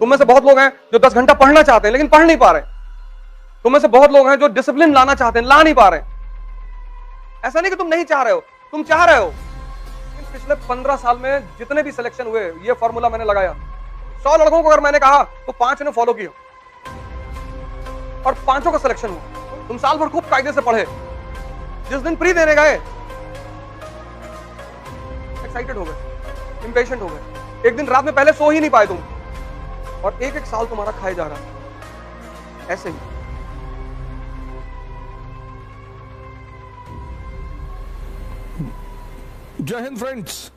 तुम में से बहुत लोग हैं जो 10 घंटा पढ़ना चाहते हैं लेकिन पढ़ नहीं पा रहे। तुम में से बहुत लोग हैं जो डिसिप्लिन लाना चाहते हैं, ला नहीं पा रहे। ऐसा नहीं कि तुम नहीं चाह रहे हो, तुम चाह रहे हो। लेकिन पिछले 15 साल में जितने भी सिलेक्शन हुए, ये फॉर्मूला मैंने लगाया। 100 लड़कों को अगर मैंने कहा तो 5 ने फॉलो किया और 5 का सिलेक्शन हुआ। तुम साल भर खूब कायदे से पढ़े, जिस दिन प्री देने गए एक्साइटेड हो गए, इंपेशेंट हो गए, एक दिन रात में पहले सो ही नहीं पाए तुम, और एक साल तुम्हारा खाए जा रहा है ऐसे ही। जय हिंद फ्रेंड्स।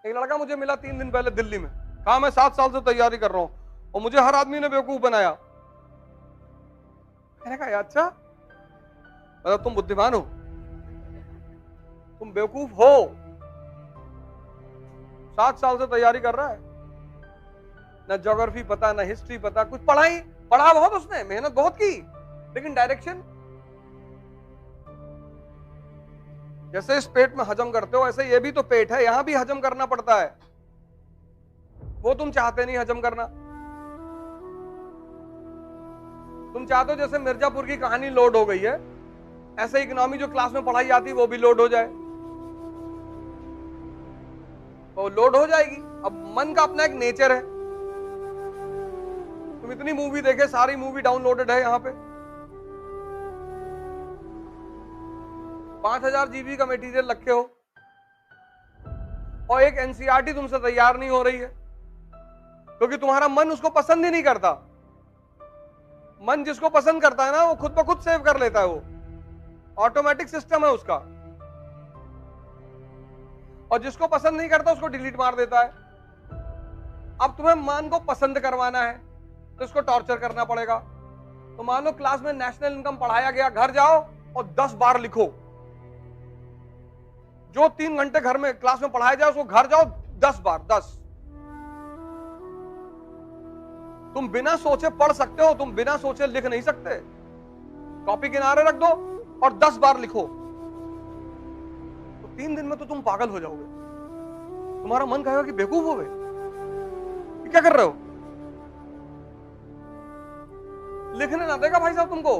एक लड़का मुझे मिला 3 दिन पहले दिल्ली में, कहा मैं 7 साल से तैयारी कर रहा हूं और मुझे हर आदमी ने बेवकूफ बनाया। मैंने कहा अच्छा, मतलब तुम बुद्धिमान हो, तुम बेवकूफ हो। 7 साल से तैयारी कर रहा है, ना ज्योग्राफी पता, ना हिस्ट्री पता, कुछ पढ़ा बहुत उसने, मेहनत बहुत की, लेकिन डायरेक्शन। जैसे इस पेट में हजम करते हो, ऐसे ये भी तो पेट है, यहां भी हजम करना पड़ता है। वो तुम चाहते नहीं हजम करना। तुम चाहते हो जैसे मिर्जापुर की कहानी लोड हो गई है, ऐसे इकोनॉमी जो क्लास में पढ़ाई जाती है वो भी लोड हो जाए, वो लोड हो जाएगी। अब मन का अपना एक नेचर है। तुम इतनी मूवी देखे, सारी मूवी डाउनलोडेड है यहां पे, 5000 जीबी का मटेरियल रखे हो, और एक एनसीईआरटी तुमसे तैयार नहीं हो रही है, क्योंकि तुम्हारा मन उसको पसंद ही नहीं करता। मन जिसको पसंद करता है ना, वो खुद ब खुद सेव कर लेता है, वो ऑटोमेटिक सिस्टम है उसका। और जिसको पसंद नहीं करता उसको डिलीट मार देता है। अब तुम्हें मन को पसंद करवाना है तो इसको टॉर्चर करना पड़ेगा। तो मान लो क्लास में नेशनल इनकम पढ़ाया गया, घर जाओ और 10 बार लिखो। जो 3 घंटे घर में क्लास में पढ़ाया जाए उसको घर जाओ 10 बार, 10। तुम बिना सोचे पढ़ सकते हो, तुम बिना सोचे लिख नहीं सकते। कॉपी किनारे रख दो और 10 बार लिखो, तो 3 दिन में तो तुम पागल हो जाओगे। तुम्हारा मन कहेगा कि बेवकूफ हो गए, क्या कर रहे हो, लिखने ना देगा भाई साहब तुमको।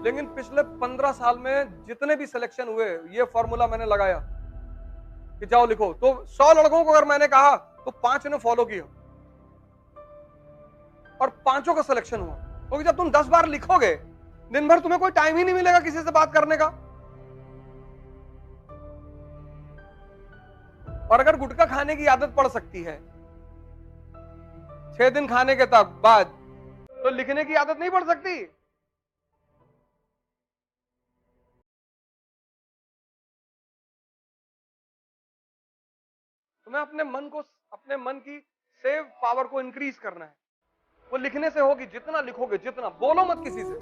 लेकिन पिछले 15 साल में जितने भी सिलेक्शन हुए, ये फॉर्मूला मैंने लगाया कि जाओ लिखो। तो 100 लड़कों को अगर मैंने कहा तो 5 ने फॉलो किया और 5 का सिलेक्शन हुआ। क्योंकि जब तुम 10 बार लिखोगे, दिन भर तुम्हें कोई टाइम ही नहीं मिलेगा किसी से बात करने का। और अगर गुटखा खाने की आदत पड़ सकती है 6 दिन खाने के बाद, तो लिखने की आदत नहीं पड़ सकती। तुम्हें अपने मन की सेव पावर को इंक्रीज करना है। वो लिखने से होगी, जितना लिखोगे, जितना। बोलो मत किसी से,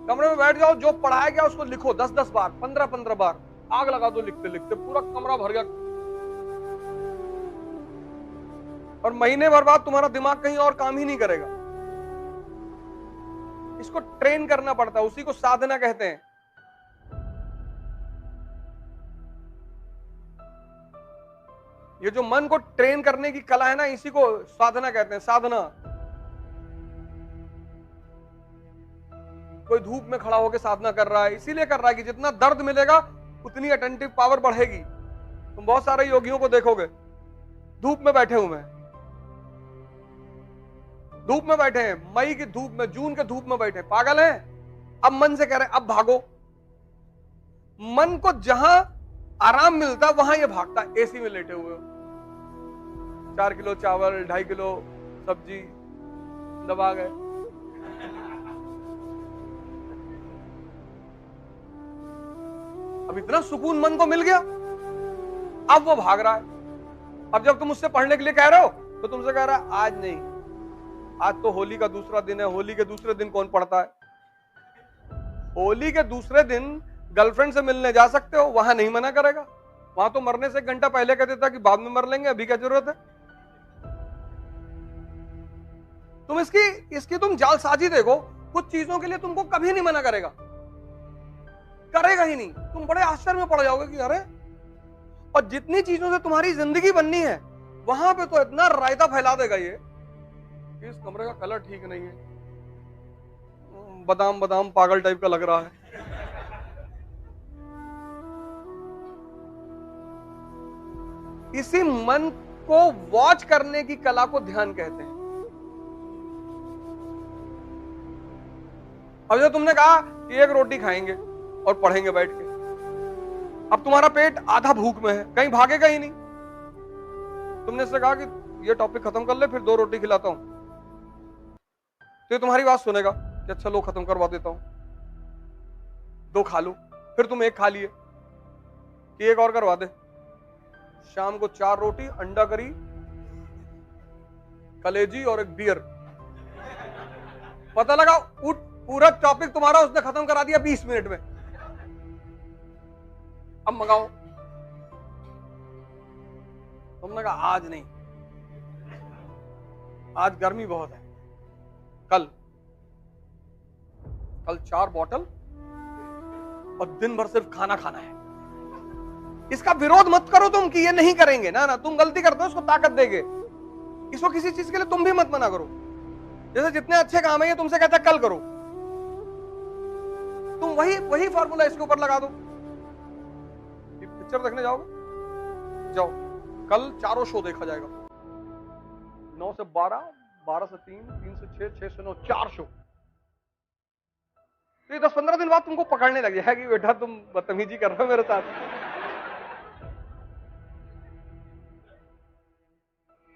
कमरे में बैठ जाओ, जो पढ़ाया गया उसको लिखो 10-10 बार, 15-15 बार। आग लगा दो लिखते लिखते, पूरा कमरा भर गया। और महीने भर बाद तुम्हारा दिमाग कहीं और काम ही नहीं करेगा। इसको ट्रेन करना पड़ता है, उसी को साधना कहते हैं। ये जो मन को ट्रेन करने की कला है ना, इसी को साधना कहते हैं, साधना। कोई धूप में खड़ा होकर साधना कर रहा है, इसीलिए कर रहा है कि जितना दर्द मिलेगा उतनी अटेंटिव पावर बढ़ेगी। तुम बहुत सारे योगियों को देखोगे धूप में बैठे हुए हैं, धूप में बैठे हैं, मई की धूप में, जून के धूप में बैठे, पागल हैं। अब मन से कह रहे हैं अब भागो। मन को जहां आराम मिलता है वहां ये भागता है। एसी में लेटे हुए हो, 4 किलो चावल, 2.5 किलो सब्जी दबा गए, अब इतना सुकून मन को मिल गया, अब वो भाग रहा है। अब जब तुम उससे पढ़ने के लिए कह रहे हो तो तुमसे कह रहा है आज नहीं, आज तो होली का दूसरा दिन है। होली के दूसरे दिन कौन पढ़ता है? होली के दूसरे दिन गर्लफ्रेंड से मिलने जा सकते हो, वहां नहीं मना करेगा। वहां तो मरने से 1 घंटा पहले कह देता कि बाद में मर लेंगे, अभी क्या जरूरत है। तुम इसकी तुम जालसाजी देखो, कुछ चीजों के लिए तुमको कभी नहीं मना करेगा, करेगा ही नहीं। तुम बड़े आश्चर्य में पड़ जाओगे कि अरे, और जितनी चीजों से तुम्हारी जिंदगी बननी है वहां पे तो इतना रायता फैला देगा ये कि इस कमरे का कलर ठीक नहीं है, बादाम बादाम पागल टाइप का लग रहा है। इसी मन को वॉच करने की कला को ध्यान कहते हैं। अब जो तुमने कहा कि एक रोटी खाएंगे और पढ़ेंगे बैठ के, अब तुम्हारा पेट आधा भूख में है, कहीं भागेगा ही नहीं। तुमने इससे कहा कि ये टॉपिक खत्म कर ले, फिर 2 रोटी खिलाता हूं, तो ये तुम्हारी बात सुनेगा कि अच्छा लो खत्म करवा देता हूं, 2 खा लो। फिर तुम 1 खा लिए कि 1 और करवा दे। शाम को 4 रोटी, अंडा करी, कलेजी और एक बियर। पता लगा पूरा टॉपिक तुम्हारा उसने खत्म करा दिया 20 मिनट में। अब मंगाओ। तुमने कहा आज नहीं, आज गर्मी बहुत है, कल 4 बॉटल और दिन भर सिर्फ खाना खाना है। इसका विरोध मत करो तुम कि ये नहीं करेंगे, ना ना, तुम गलती करते हो, उसको ताकत देंगे। इसको किसी चीज के लिए तुम भी मत मना करो। जैसे जितने अच्छे काम है ये तुमसे कहता है कल करो, तुम वही फार्मूला इसके ऊपर लगा दो। पिक्चर देखने जाओगे, जाओ, कल 4 शो देखा जाएगा, 9 से 12, 12 से 3, 3 से 6, 6 से 9, 4 शो। तो ये 10-15 दिन बाद तुमको पकड़ने लग जाएगा कि बेटा तुम बदतमीजी कर रहे हो मेरे साथ।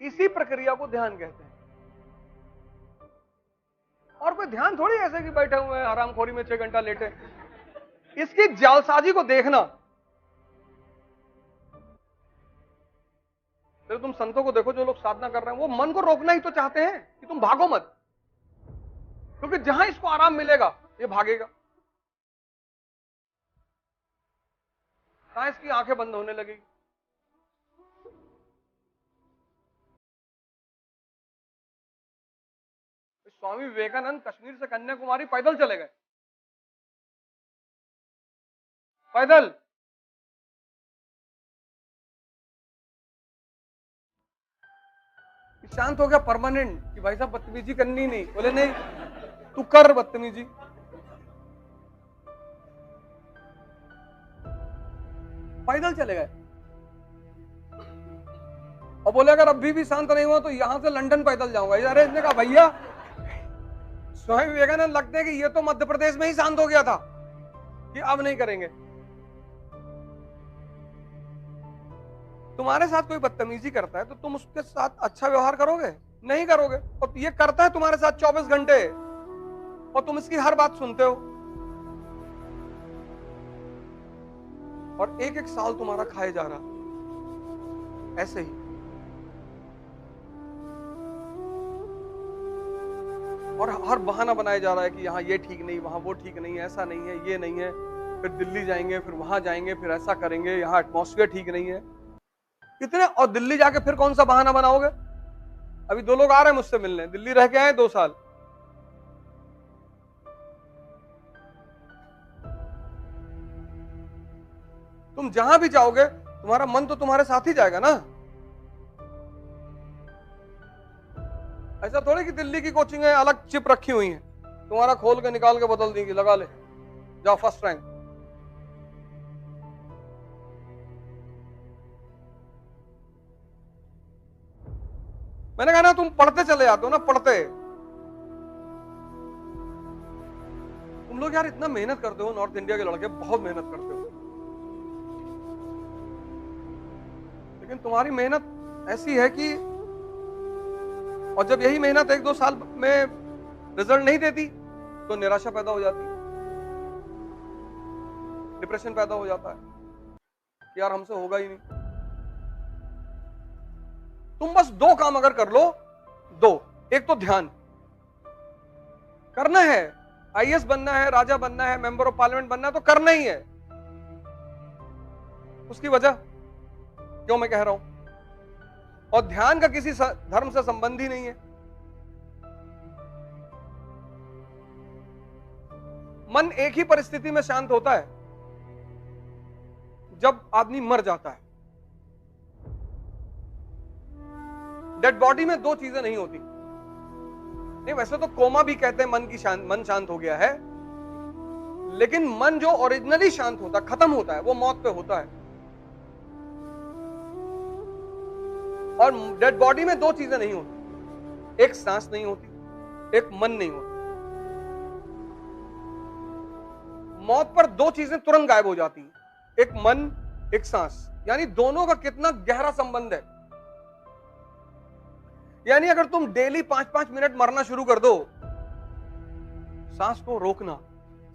इसी प्रक्रिया को ध्यान कहते हैं। और कोई ध्यान थोड़ी ऐसे कि बैठे हुए हैं आरामखोरी में 6 घंटा लेटे। इसकी जालसाजी को देखना। तो तुम संतों को देखो जो लोग साधना कर रहे हैं, वो मन को रोकना ही तो चाहते हैं कि तुम भागो मत, क्योंकि जहां इसको आराम मिलेगा ये भागेगा। कहां इसकी आंखें बंद होने लगेगी। स्वामी विवेकानंद कश्मीर से कन्याकुमारी पैदल चले गए, पैदल। शांत हो गया परमानेंट कि भाई साहब बदतमीजी करनी नहीं। बोले नहीं, तू कर बदतमीजी। पैदल चले गए और बोले अगर अभी भी शांत नहीं हुआ तो यहां से लंदन पैदल जाऊंगा। अरे इसने कहा भैया, स्वामी विवेकानंद लगते हैं कि ये तो मध्य प्रदेश में ही शांत हो गया था कि अब नहीं करेंगे। तुम्हारे साथ कोई बदतमीजी करता है तो तुम उसके साथ अच्छा व्यवहार करोगे? नहीं करोगे। और ये करता है तुम्हारे साथ 24 घंटे और तुम इसकी हर बात सुनते हो, और 1-1 साल तुम्हारा खाए जा रहा ऐसे ही। और हर बहाना बनाया जा रहा है कि यहाँ ये ठीक नहीं, वहां वो ठीक नहीं, ऐसा नहीं है, ये नहीं है, फिर दिल्ली जाएंगे, फिर वहां जाएंगे, फिर ऐसा करेंगे, यहाँ एटमॉस्फेयर ठीक नहीं है। कितने, और दिल्ली जाके फिर कौन सा बहाना बनाओगे? अभी 2 लोग आ रहे हैं मुझसे मिलने, दिल्ली रह के आए 2 साल। तुम जहां भी जाओगे तुम्हारा मन तो तुम्हारे साथ ही जाएगा ना। ऐसा थोड़ी कि दिल्ली की कोचिंग है अलग चिप रखी हुई है, तुम्हारा खोल के निकाल के बदल देंगे, लगा ले जाओ फर्स्ट रैंक। मैंने कहा ना तुम पढ़ते चले जाते हो ना, पढ़ते। तुम लोग यार इतना मेहनत करते हो, नॉर्थ इंडिया के लड़के बहुत मेहनत करते हो, लेकिन तुम्हारी मेहनत ऐसी है कि, और जब यही मेहनत 1-2 साल में रिजल्ट नहीं देती तो निराशा पैदा हो जाती, डिप्रेशन पैदा हो जाता है कि यार हमसे होगा ही नहीं। तुम बस 2 काम अगर कर लो, 2, एक तो ध्यान करना है, आईएएस बनना है, राजा बनना है, मेंबर ऑफ पार्लियामेंट बनना है तो करना ही है। उसकी वजह क्यों मैं कह रहा हूं, और ध्यान का किसी धर्म से संबंध ही नहीं है। मन एक ही परिस्थिति में शांत होता है, जब आदमी मर जाता है। डेड बॉडी में दो चीजें नहीं होती। नहीं, वैसे तो कोमा भी कहते हैं मन शांत हो गया है, लेकिन मन जो ओरिजिनली शांत होता, खत्म होता है, वो मौत पे होता है। और डेड बॉडी में दो चीजें नहीं होती, एक सांस नहीं होती, एक मन नहीं होता। मौत पर दो चीजें तुरंत गायब हो जाती हैं, एक मन, एक सांस। यानी दोनों का कितना गहरा संबंध है। यानी अगर तुम डेली 5-5 मिनट मरना शुरू कर दो, सांस को रोकना,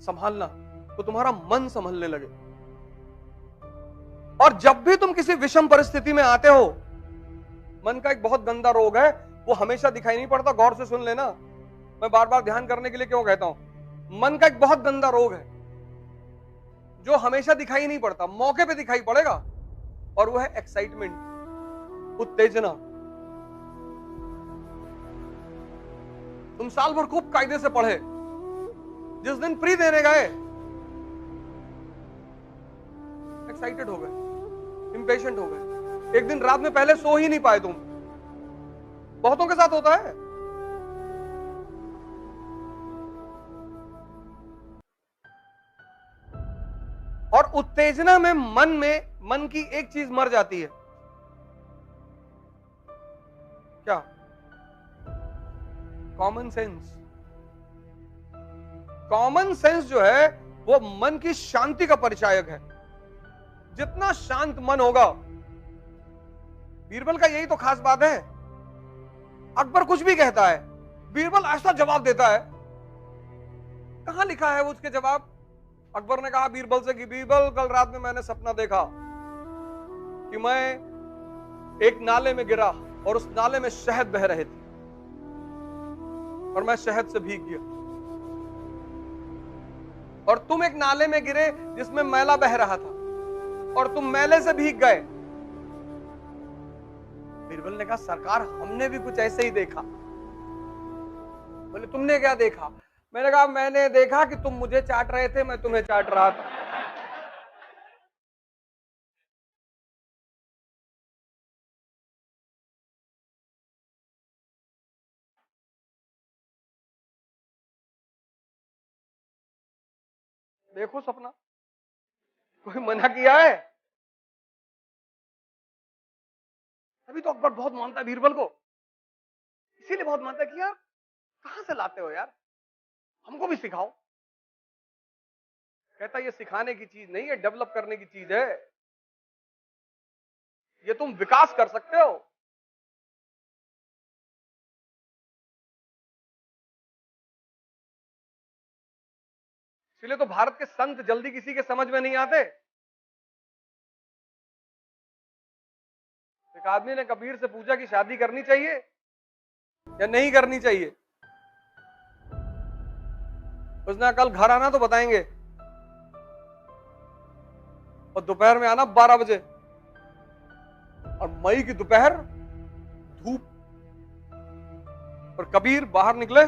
संभालना, तो तुम्हारा मन संभलने लगे। और जब भी तुम किसी विषम परिस्थिति में आते हो, मन का एक बहुत गंदा रोग है, वो हमेशा दिखाई नहीं पड़ता। गौर से सुन लेना, मैं बार बार ध्यान करने के लिए क्यों कहता हूं। मन का एक बहुत गंदा रोग है जो हमेशा दिखाई नहीं पड़ता, मौके पे दिखाई पड़ेगा, और वो है एक्साइटमेंट, उत्तेजना। तुम साल भर खूब कायदे से पढ़े, जिस दिन प्री देने गए एक्साइटेड हो गए, इंपेशेंट हो गए, एक दिन रात में पहले सो ही नहीं पाए तुम। बहुतों के साथ होता है। और उत्तेजना में मन की एक चीज मर जाती है, क्या? Common sense. कॉमन सेंस जो है वो मन की शांति का परिचायक है। जितना शांत मन होगा, बीरबल का यही तो खास बात है। अकबर कुछ भी कहता है, बीरबल ऐसा जवाब देता है। कहां लिखा है वो उसके जवाब? अकबर ने कहा बीरबल से कि बीरबल, कल रात में मैंने सपना देखा कि मैं एक नाले में गिरा और उस नाले में शहद बह रहे थे और मैं शहद से भीग गया, और तुम एक नाले में गिरे जिसमें मैला बह रहा था और तुम मैले से भीग गए। बीरबल ने कहा सरकार, हमने भी कुछ ऐसे ही देखा। बोले तुमने क्या देखा? मैंने कहा मैंने देखा कि तुम मुझे चाट रहे थे, मैं तुम्हें चाट रहा था। देखो सपना, कोई मना किया है? अभी तो अकबर बहुत मानता है बीरबल को, इसीलिए बहुत मानता है कि यार कहां से लाते हो यार, हमको भी सिखाओ। कहता ये सिखाने की चीज नहीं है, डेवलप करने की चीज है, ये तुम विकास कर सकते हो। इसलिए तो भारत के संत जल्दी किसी के समझ में नहीं आते। एक आदमी ने कबीर से पूछा कि शादी करनी चाहिए या नहीं करनी चाहिए। उसने कल घर आना तो बताएंगे, और दोपहर में आना 12 बजे। और मई की दोपहर, धूप, और कबीर बाहर निकले,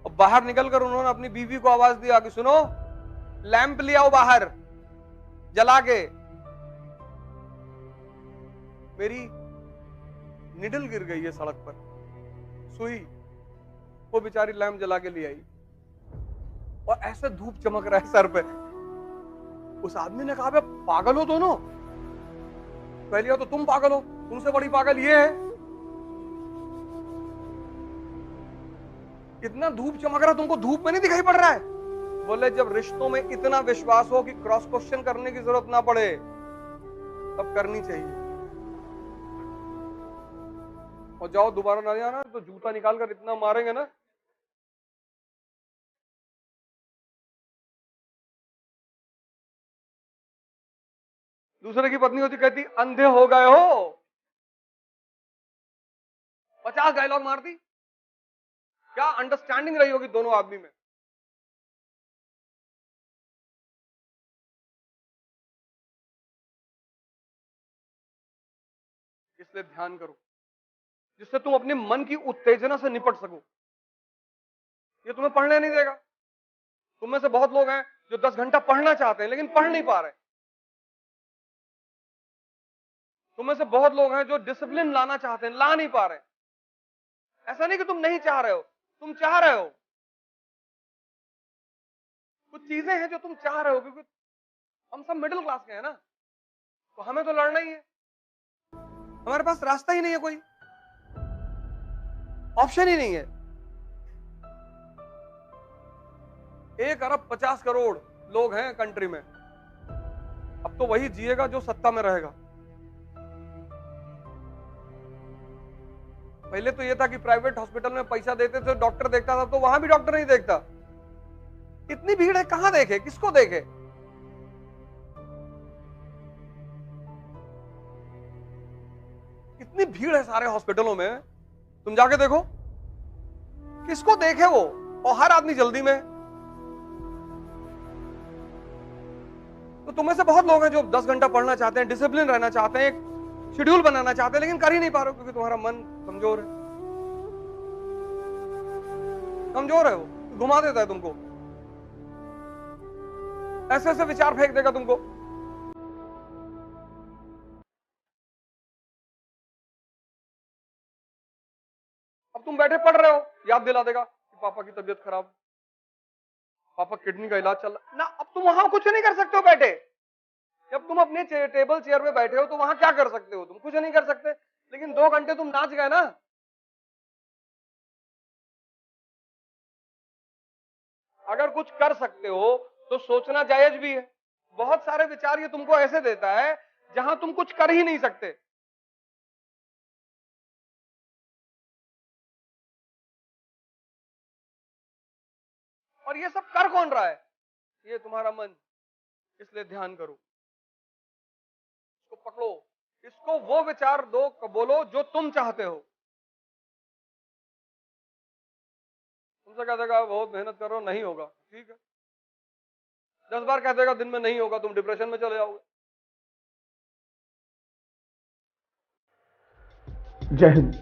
और बाहर निकलकर उन्होंने अपनी बीवी को आवाज दिया कि सुनो, लैंप ले आओ बाहर जला के। मेरी निडल गिर गई है सड़क पर, सुई, वो बेचारी लैंप जला के ले आई, और ऐसे धूप चमक रहा है सर पे। उस आदमी ने कहा पागल हो दोनों, पहले तो तुम पागल हो, तुमसे बड़ी पागल ये है। इतना धूप चमक रहा, तुमको धूप में नहीं दिखाई पड़ रहा है? बोले जब रिश्तों में इतना विश्वास हो कि क्रॉस क्वेश्चन करने की जरूरत ना पड़े, तब करनी चाहिए। और जाओ दोबारा ना जाना तो जूता निकाल कर इतना मारेंगे ना। दूसरे की पत्नी होती, कहती अंधे हो गए हो, 50 डायलॉग मारती। क्या अंडरस्टैंडिंग रही होगी दोनों आदमी में। इसलिए ध्यान करो, जिससे तुम अपने मन की उत्तेजना से निपट सको। ये तुम्हें पढ़ने नहीं देगा। तुम में से बहुत लोग हैं जो 10 घंटा पढ़ना चाहते हैं लेकिन पढ़ नहीं पा रहे। तुम में से बहुत लोग हैं जो डिसिप्लिन लाना चाहते हैं, ला नहीं पा रहे। ऐसा नहीं कि तुम नहीं चाह रहे हो, तुम चाह रहे हो। कुछ चीजें हैं जो तुम चाह रहे हो, क्योंकि हम सब मिडिल क्लास के हैं ना, तो हमें तो लड़ना ही है। हमारे पास रास्ता ही नहीं है, कोई ऑप्शन ही नहीं है। 1 अरब 50 करोड़ लोग हैं कंट्री में। अब तो वही जिएगा जो सत्ता में रहेगा। पहले तो यह था कि प्राइवेट हॉस्पिटल में पैसा देते थे, डॉक्टर देखता था, तो वहां भी डॉक्टर नहीं देखता। इतनी भीड़ है, कहां देखे, किसको देखे? इतनी भीड़ है सारे हॉस्पिटलों में, तुम जाके देखो, किसको देखे वो? और हर आदमी जल्दी में। तो तुम्हें से बहुत लोग हैं जो 10 घंटा पढ़ना चाहते हैं, डिसिप्लिन रहना चाहते हैं, एक शेड्यूल बनाना चाहते हैं, लेकिन कर ही नहीं पा रहे हो क्योंकि तुम्हारा मन कमजोर है। कमजोर है, वो घुमा देता है तुमको, ऐसे ऐसे विचार फेंक देगा तुमको। अब तुम बैठे पढ़ रहे हो, याद दिला देगा कि पापा की तबीयत खराब, पापा किडनी का इलाज चल रहा ना। अब तुम वहां कुछ नहीं कर सकते हो बैठे। जब तुम अपने टेबल चेयर में बैठे हो तो वहां क्या कर सकते हो? तुम कुछ नहीं कर सकते। लेकिन 2 घंटे तुम नाच गए ना। अगर कुछ कर सकते हो तो सोचना जायज भी है। बहुत सारे विचार ये तुमको ऐसे देता है जहां तुम कुछ कर ही नहीं सकते। और ये सब कर कौन रहा है? ये तुम्हारा मन। इसलिए ध्यान करो, इसको पकड़ो, इसको वो विचार दो, बोलो जो तुम चाहते हो। तुमसे कह देगा बहुत मेहनत करो, नहीं होगा, ठीक है। 10 बार कह देगा दिन में नहीं होगा, तुम डिप्रेशन में चले जाओगे। जय हिंद।